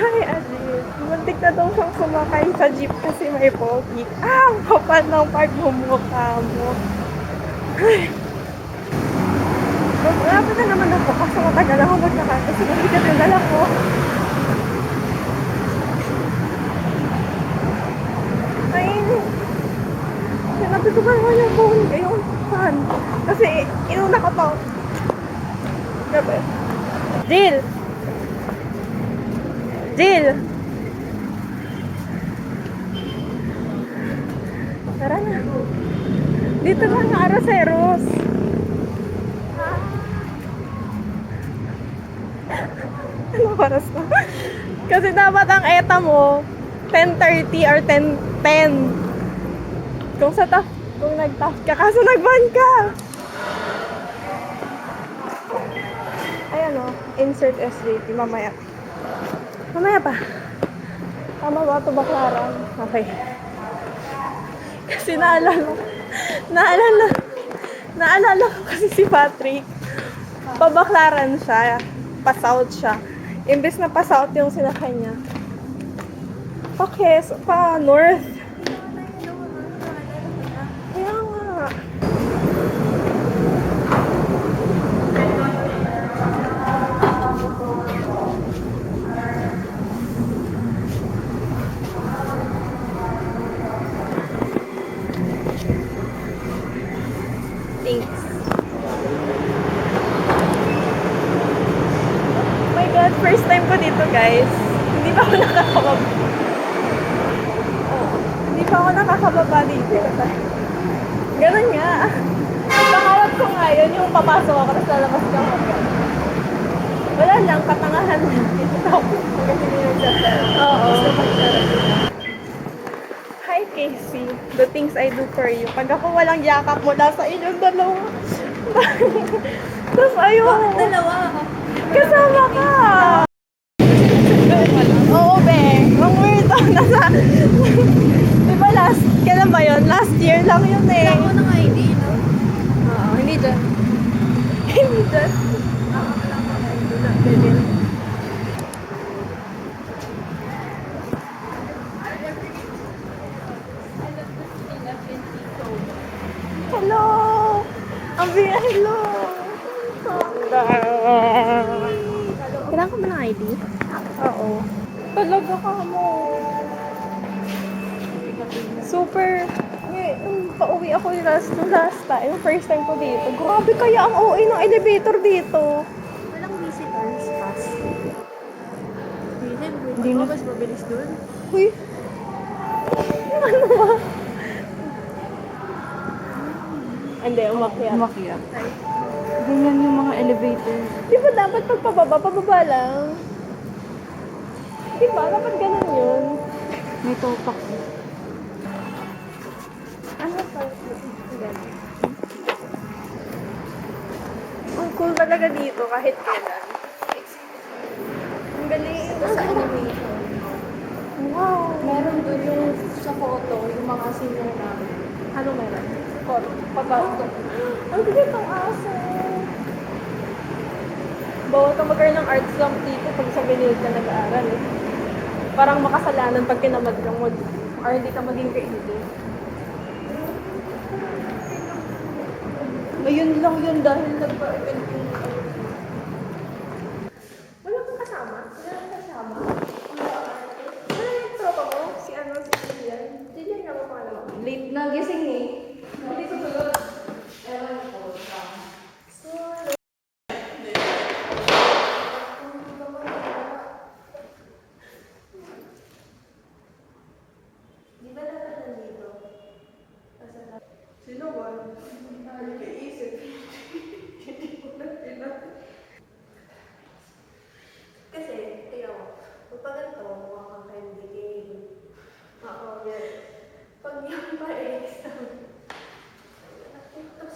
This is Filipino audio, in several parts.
Hi, Ajit. Muntik na daw siyang sumakay sa jeep kasi may pogi. Ang kapal ng pagmumukha mo. Malapit na naman ako kasi matagal ako maglakad kasi mabigat yung dala ko. Ay, sinabi ko ba naman yung phone ko, yung fan. Kasi inuna ko to. Gabi. Jill! Jill! Tara na. Dito lang ang Araceros. Ano oras na? Kasi dapat ang ETA mo 10:30 or 10:10. Kung nag-tap ka, kaso nag-ban ka. Ayan o, insert SJT, mamaya. Mamaya pa. Tama ba ito, Baklaran? Okay. Kasi naalala ko kasi si Patrick. Pabaklaran siya, pa-south siya. Imbes na pa-south yung sinakay niya. Pa-north. Kaya nga. Thanks. Oh my God, first time ko dito, guys. Hindi pa ako nakakababa. Hindi pa ako nakakababa dito. Ganun nga. Ang pangarap ko nga yun, yung papasok ako, tapos lalabas ka ako. Wala lang, katangahan lang. Oo. Hi, Casey. The things I do for you. Pag ako walang yakap mula sa inyong dalawa. Tapos ayaw. Dalawa. Kasama ka. Oo, be. Ang weird. Diba kailan ba yun? Last year lang yun eh. Wala ko ng ID, no? Oo, hindi dyan. Hindi dyan. Wala ko ng ID na. Pwede na. Hello! Ambia, hello! Kailangan ko ba ng ID? Oo. Talaga ka mo. Super. Nung pauwi ako yung last time, yung first time ko dito. Grabe kaya ang OA ng elevator dito. Walang visitors pass. Hindi na. Mas mabilis doon. Uy. Ano ba? Hindi, umakyat. Umakyat. Ganyan yung mga elevator. Di ba dapat pababa lang? Di ba? Dapat ganun yun. May topak. Ano pa? Ang cool talaga dito kahit kailan. Ang galing. Sa animation. Wow. Meron doon yung sa photo, yung mga senior namin. Ano meron? Pag-auto. Ang galing ng aso. Bawal ka magkaroon ng art slam dito pag sa Benilde ka nag-aaral eh. Parang makasalanan pag kinamad kang or hindi ka maging creative. Ngayon lang yun dahil nagpa-event yung wala kang kasama? Wala kang kasama? Wala yung tropa mo? Si Julian? Julian nga ba pangalan mo? Late na gising eh. Hindi ko tulog. Ewan ko. Di ba dapat nandito? Sino ba? Ay, kaisip. Hindi ko na pinag. Kasi, tingnan mo, pag ganito, mukha kang candy cane. Oo, yan. Pag yung pa-ex, tapos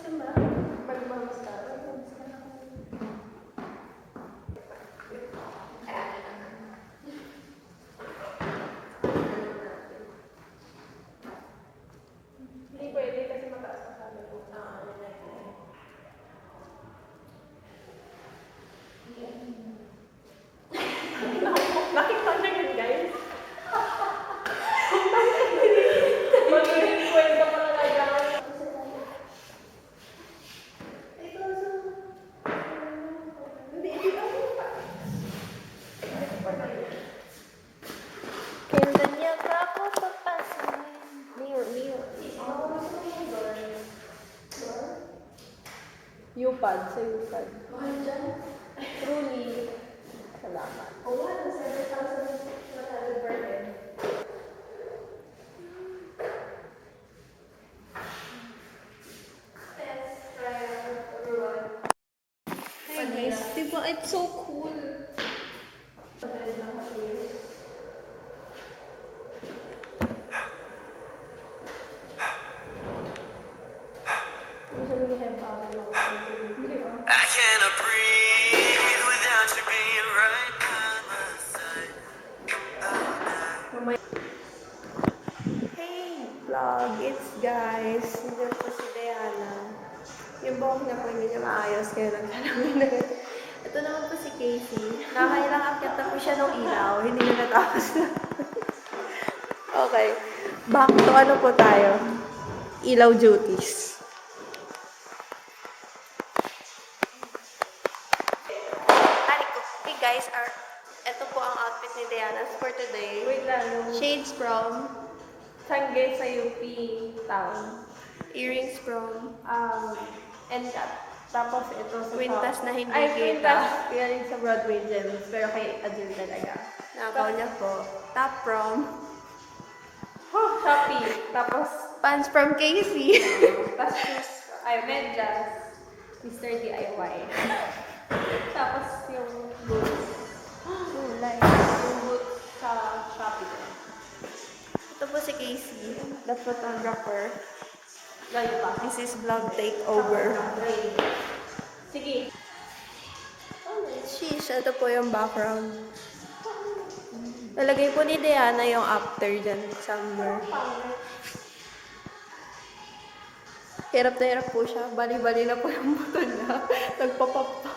yung ba? Pag-mamascara, mamascara ko. Hindi pwede kasi mataas ang sabi ko. Nakita niya Guys, nandiyan po si Diana. Yung buhok niya po hindi niya maayos kaya nagkalamin na. Ito naman po si Casey. Nakakailang akyat na po siya ng ilaw. Hindi na natapos na. Okay. Back to ano po tayo? Ilaw duties. Hey guys, ito po ang outfit ni Diana for today. Wait lang. Shades from Sangge sa UP Town. Earrings from NCAT. Tapos ito sa Quintas na hindi kita. Quintas galing sa Broadway Gems. Pero kay Adil talaga. Nakaw niya po. Top from Shopee. Tapos pants from Casey. Tapos shoes. Medyas. Mr. DIY. Tapos yung boots. Kulay. Yung boots sa Shopee. Ito po si Casey, the photographer. Gayo pa. This is vlog takeover. Sige. Sheesh, ito po yung background. Nalagay po ni Diana yung after dyan somewhere. Hirap na hirap po siya. Bali-bali na po yung buto niya. Nagpapap pa.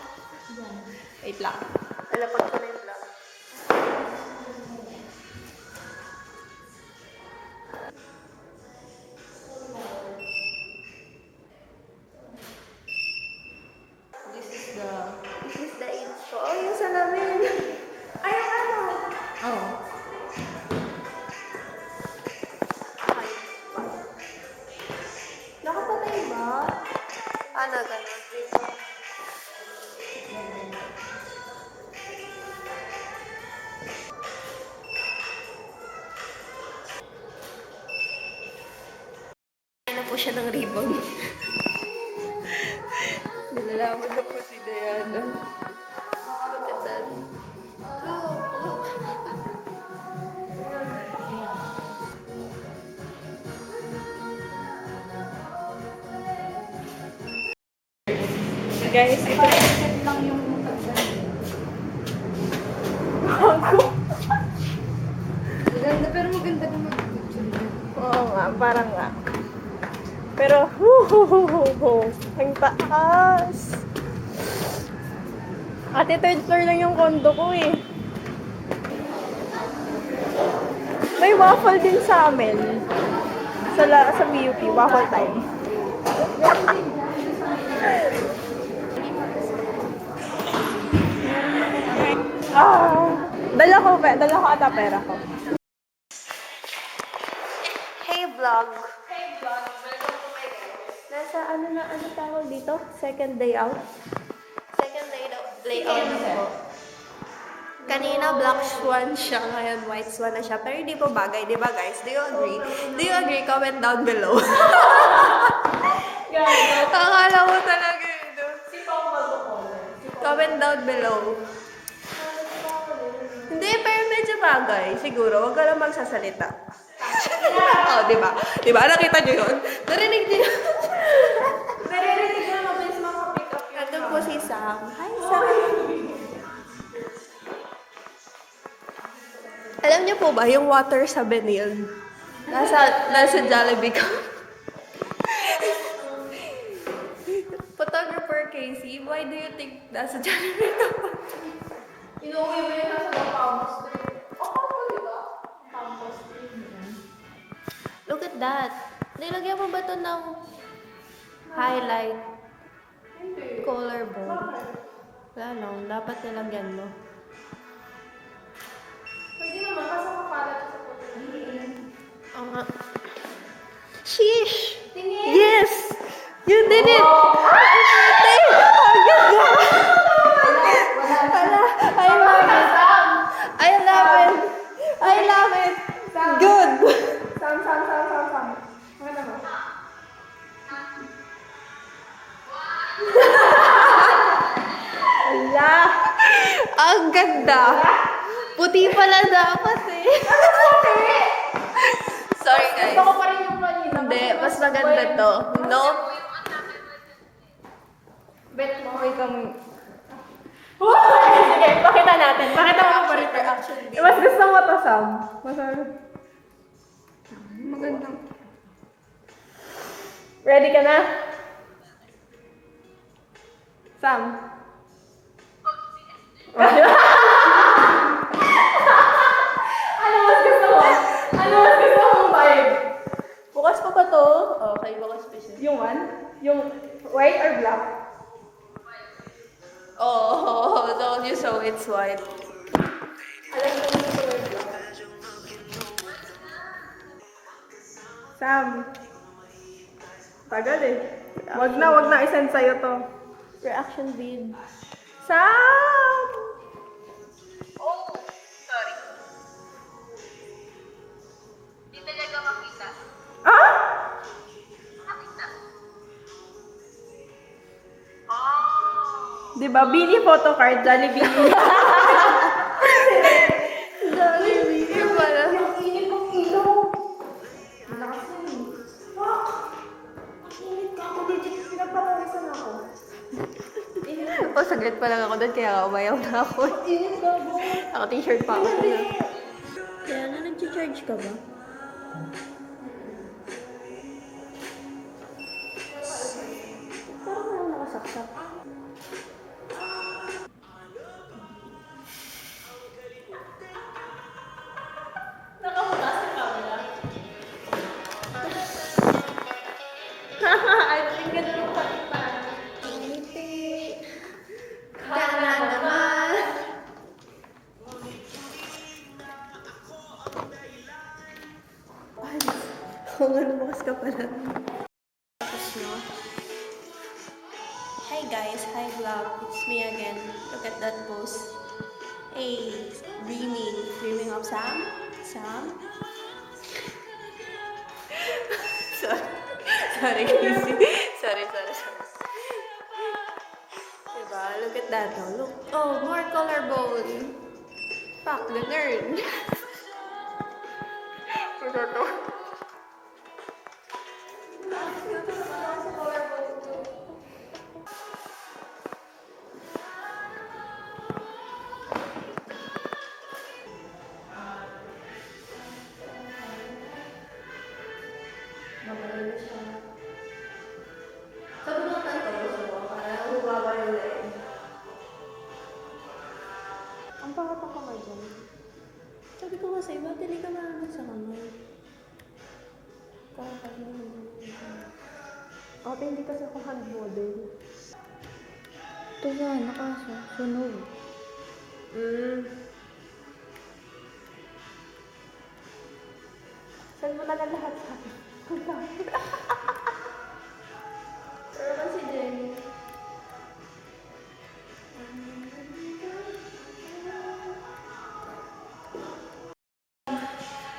Wait lang. Alapag ko na yung vlog. This is the intro. Oh, yung salamin. Ay, yung ano? Oo. Nakapatay ba? Ano, gano'n? Ano po siya ng ribbon? Nilalaman na po si Diana. Look at that. Look. Guys, ito Set lang yung maganda, pero maganda din mag-picture. Oo nga, parang nga. Pero, ang taas. Ate, third floor lang yung condo ko eh. May waffle din sa amin. Sa BUP, waffle time. Dala ko ata pera ko. Hey vlog. Welcome to my vlog. Nasa ano tawag dito? Second day out? Second day layout po. Kanina black swan siya, ngayon white swan na siya. Pero hindi po bagay, di ba guys? Do you agree? Do you agree? Comment down below. Akala mo talaga yun. Comment down below. Hindi, pero medyo bagay. Siguro, wag ka lang magsasalita. Oh, di ba? Di ba? Nakita niyo yun? Narinig niyo yun? Narinig niyo, mabilis makapick up yun. Ito po si Sam. Hi, Sam. Alam niyo po ba, yung water sa Benil, nasa Jollibee ka. Photographer Casey, why do you think nasa Jollibee ka? Inuwi mo yun nasa Campus Street. Diba? Campus Street. Look at that. Nilagyan mo ba ito ng highlight? Hindi. Color bone? Wala no, dapat nilagyan mo. Pwede naman, kasi makapalat sa photo. Oo nga. Sheesh! Tingin! Yes! You did it! Ate! Agad ka! I love it! I love it! I love it! Good! Sam. Maganda mo. Ala! Ang ganda! Puti pala dapat eh. Sorry guys. Gusto ko pa rin yung kanina. Hindi, mas maganda to. No? Bet mo. Wait kang... Sige, pakita natin. Pakita mo pa rin. Reaction video. Mas gusto mo to, Sam? Magandang... Ready ka na? Sam? Ano mas gusto mo? Ano mas gusto mong vibe? Bukas pa ba to? Okay, bukas pa siya. Yung one? Yung white or black? Oh, don't you so it's white. Alam mo yung color black. Sam. Tagal eh. Wag na isend sa'yo to. Reaction vid. Sam! Oh, sorry. Di talaga makita. Ah? Makita. Oh. Diba? Bini photocard, Jollibee. Jollibee. Yung pala. Yung init kong ilaw. Lakas na yun. Fuck! Ang init ka ako. Legit, pinagpapawisan ako. O, saglit pa lang ako doon, kaya umayaw na ako. Ang init ka ako. Naka-t-shirt pa ako. Hindi. Kaya na nag-charge ka ba? Parang lang nakasaksak. Nakabukas na camera. I think ganun yung patipan. Ngiti. Ka na naman. Ay, kung ano bukas ka pala. Tapos no? Hi guys, hi vlog. It's me again. Look at that post. Hey, dreaming. Dreaming of Sam? Sam? Sorry. Sorry, Casey. Sorry. Diba? Look at that. Oh, look. Oh, more collarbone. Fuck the nerd. Ito. Sabi mo tayo gusto mo, para huwaba yung leg. Ang pangat ang kamay dyan. Sabi ko kasi, ba't hindi ka marunong sa kamay? Parang kasi ate, hindi kasi ako hand model. Ito ba, nakaso, sunog. Saan mo na lang lahat sa akin? Pero ba si Jenny?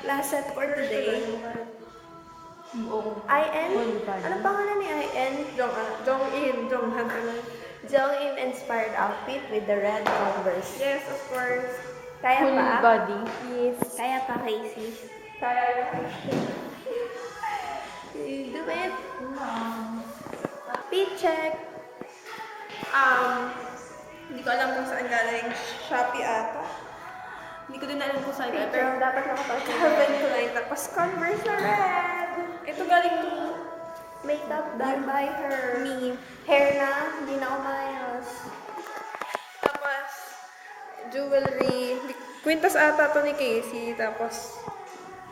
Last set for today. IN? Anong pangalan ni IN? Jong-in inspired outfit with the red Converse. Yes, of course. Kaya Full pa? body. Yes. Kaya pa, Casey. Kaya pa. Do it. Fit check. Hindi ko alam kung saan galing. Shopee ata. Hindi ko din alam kung saan galing. Pero dapat nakapag Calvin Klein. Tapos Converse na red. Ito galing to makeup done by her. Me. Hair na. Hindi na umayos. Tapos jewelry. Quintas ata to ni Casey. Tapos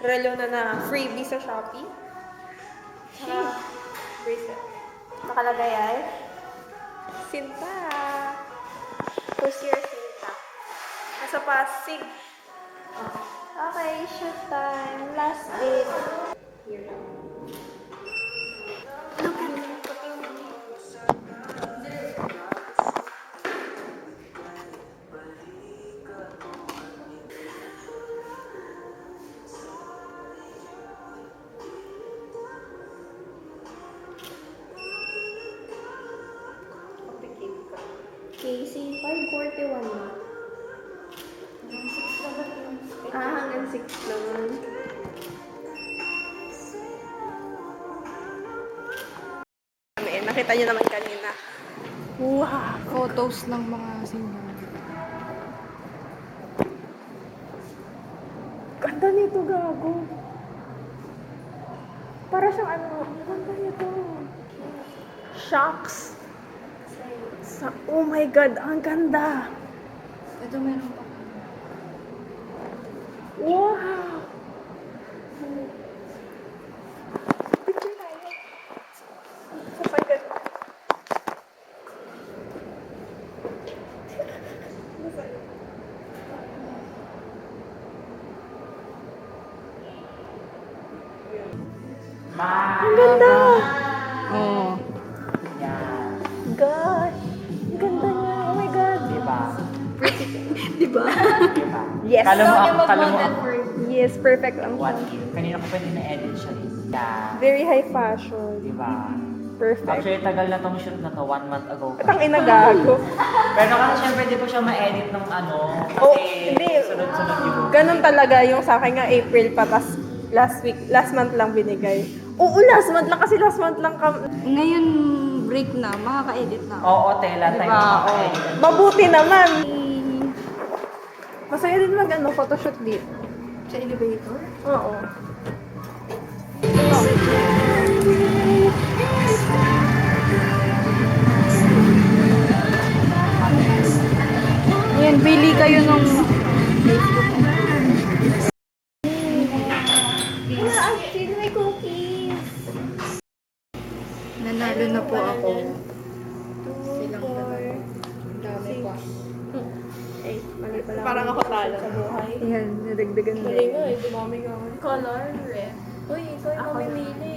relo na freebie sa Shopee. Bracelet. Nakalagay ay Sinta. Who's your Sinta? Nasa Pasig. Okay, shoot time. Last date. Here. Look at it. Casey, 5:41 na. Hanggang 6 naman. Nakita nyo naman kanina. Wow! Photos ng mga singer. Ganda nito, gago. Para siyang ano, ganda nito. shocks. Oh my God, ang ganda. Ito meron pa. Wow! Picture tayo. Sa pagkat. Ang ganda! Oo. Gosh! Ang ganda niya. Oh my God! Diba? Diba? Diba? Yes. Kala mo, Yes, perfect lang what siya. if? Kanina ko pa din na-edit siya. Yeah. Very high fashion. Diba? Perfect. Actually, tagal na tong shoot na to, 1 month ago. At ang inagago. Pero kasi syempre, di ko siya ma-edit ng ano. Kasi Oh, hindi. sunod-sunod yung Ganun talaga yung sa akin nga April pa, tas last month lang binigay. Oo, last month lang kasi last month lang Ngayon, break na. Makaka-edit na. Oo, tela time Diba? na Oo. edit. Mabuti naman. Masaya din mag photoshoot dito. Sa elevator? Oo. Yan, bili kayo nung... Actually, may cookies. Nanalo na po ako. 2, 4, Dami pa. 8. Mali pala. Parang ako talo sa buhay. Yan, nadagdagan na. Mali nga eh, dumami nga ako. Color, red. Uy, ikaw yung mamimili.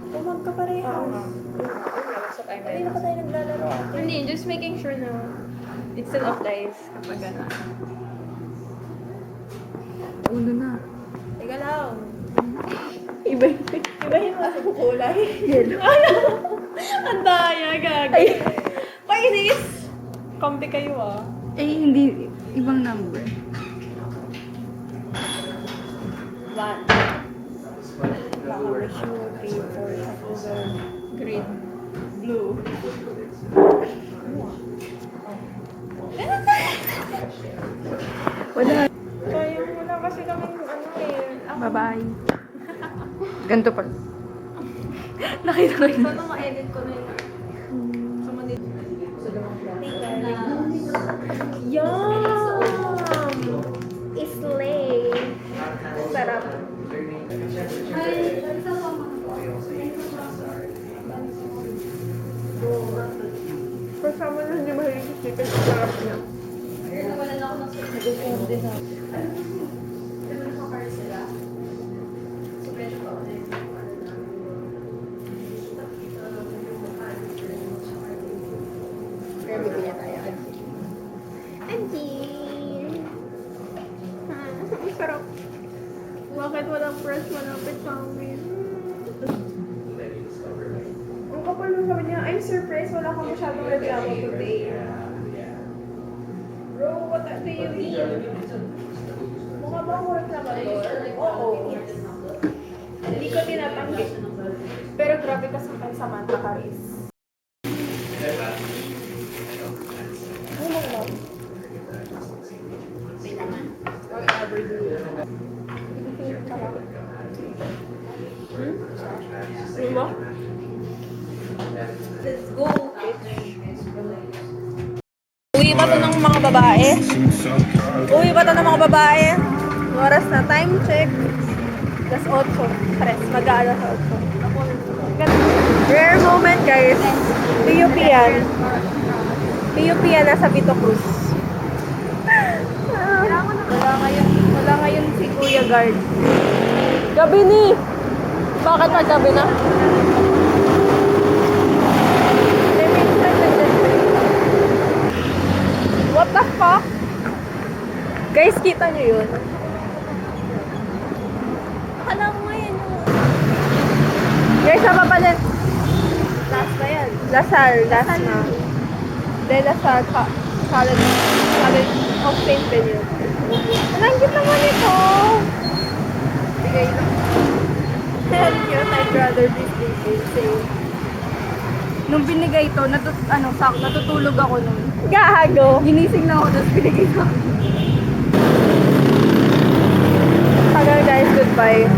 Tumag ka pareha. Hindi na ka tayo naglalaro. Hindi, just making sure na it still applies kapag gano'n. Uno na. Teka lang. Ibahin mo sa kulay. Yellow. Ang daya, gagi. Painis! Kampi kayo ah. Eh, hindi. Ibang number. 1. Baka shoe, paper, tapos green, blue. Wala. Kaya wala kasi kaming ano eh. Bye-bye. Ganito pa. Nakita ko yun. Sana ma-edit ko na yun. Sa manit. Yum! Islay! Sarap. Kasama na hindi mahilig sa chicken. Sarap niya. Pero bibili tayo. Auntie! Ang sarap. Bakit walang fresh malapit sa amin? Ang kapal nung sabi niya, I'm surprised wala kang masyadong reklamo today. Bro, what do you mean? Mukha ba ako reklamador? Oo. Hindi ko tinatanggi. Pero grabe ka sa akin, Samantha Caris. Ano mo ba? Whatever you do. Ano ba? Let's go! Uwi ba to ng mga babae? Uwi ba to ng mga babae? Oras na. Time check. That's 8. Pares. Mag-aala sa 8. Rare moment, guys. PUP yan. PUP yan nasa Vito Cruz. Wala ngayon si Kuya Guard. Gabi ni! Bakit na gabi na? What the fuck? Guys, kita nyo yun? Akala ko ngayon yung... Guys, apa pala? Last ba yan? Lasal, last na. De Lasal, College of St. Benil. Nanggit naman ito! Bigay lang. Thank you, I'd rather be sleeping safe. Nung binigay ito, natutulog ako nun. Gago! Ginising na ako, tapos binigay ko. Tagal guys, goodbye.